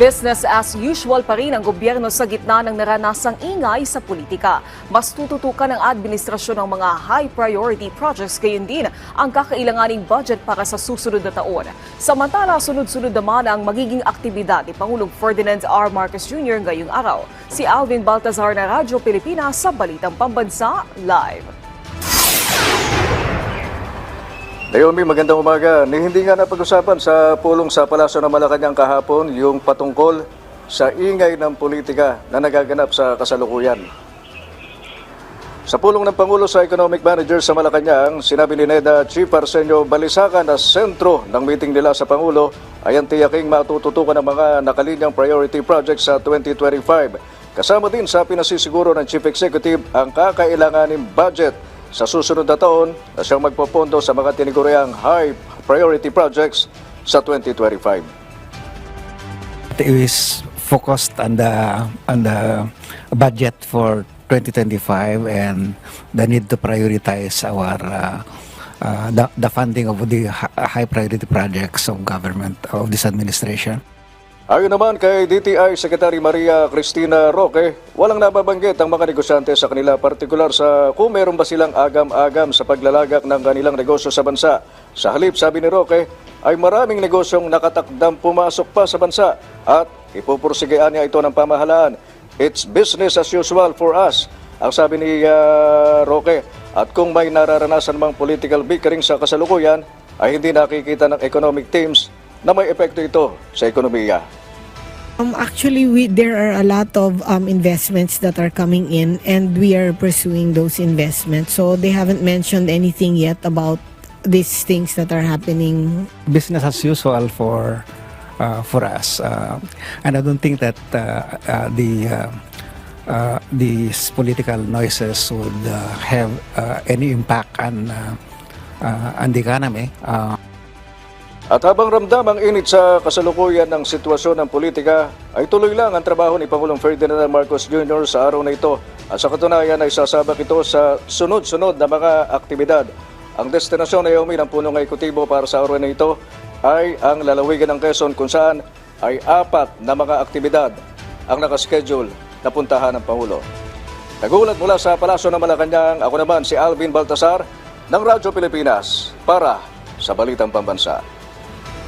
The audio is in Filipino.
Business as usual pa rin ang gobyerno sa gitna ng naranasang ingay sa politika. Mas tututukan ng administrasyon ng mga high priority projects, gayon din ang kakailanganing budget para sa susunod na taon. Samantala, sunod-sunod naman ang magiging aktibidad ni Pangulong Ferdinand R. Marcos Jr. ngayong araw. Si Alvin Baltazar na Radyo Pilipinas sa Balitang Pambansa Live. Naomi, magandang umaga. Hindi nga napag-usapan sa pulong sa Palasyo ng Malacanang kahapon yung patungkol sa ingay ng politika na nagaganap sa kasalukuyan. Sa pulong ng Pangulo sa Economic Manager sa Malacanang, sinabi ni NEDA Chief Arsenio Balisacan na sentro ng meeting nila sa Pangulo ay ang tiyaking matututukan ng mga nakalinyang priority projects sa 2025. Kasama din sa pinasisiguro ng Chief Executive ang kakailanganing budget sa susunod na taon na siyang magpopondo sa mga tiniguriang high priority projects sa 2025. It is focused on the budget for 2025 and the need to prioritize our the funding of the high priority projects of government of this administration. Ayon naman kay DTI Secretary Maria Cristina Roque, walang nababanggit ang mga negosyante sa kanila, partikular sa kung meron ba silang agam-agam sa paglalagak ng kanilang negosyo sa bansa. Sa halip, sabi ni Roque, ay maraming negosyong nakatakdang pumasok pa sa bansa at ipupursigian niya ito ng pamahalaan. It's business as usual for us, ang sabi ni Roque. At kung may nararanasan mang political bickering sa kasalukuyan, ay hindi nakikita ng economic teams na may epekto ito sa ekonomiya. Actually, there are a lot of investments that are coming in and we are pursuing those investments. So they haven't mentioned anything yet about these things that are happening. Business as usual for us, and I don't think that these political noises would have any impact on the economy. At habang ramdam ang init sa kasalukuyan ng sitwasyon ng politika, ay tuloy lang ang trabaho ni Pangulong Ferdinand Marcos Jr. sa araw na ito. At sa katunayan ay sasabak ito sa sunod-sunod na mga aktibidad. Ang destinasyon na Naomi ng punong ekutibo para sa araw na ito ay ang lalawigan ng Quezon, kung saan ay 4 na mga aktibidad ang nakaschedule na puntahan ng Pangulo. Nagulat mula sa Palasyo ng Malacanang, ako naman si Alvin Baltazar ng Radyo Pilipinas para sa Balitang Pambansa.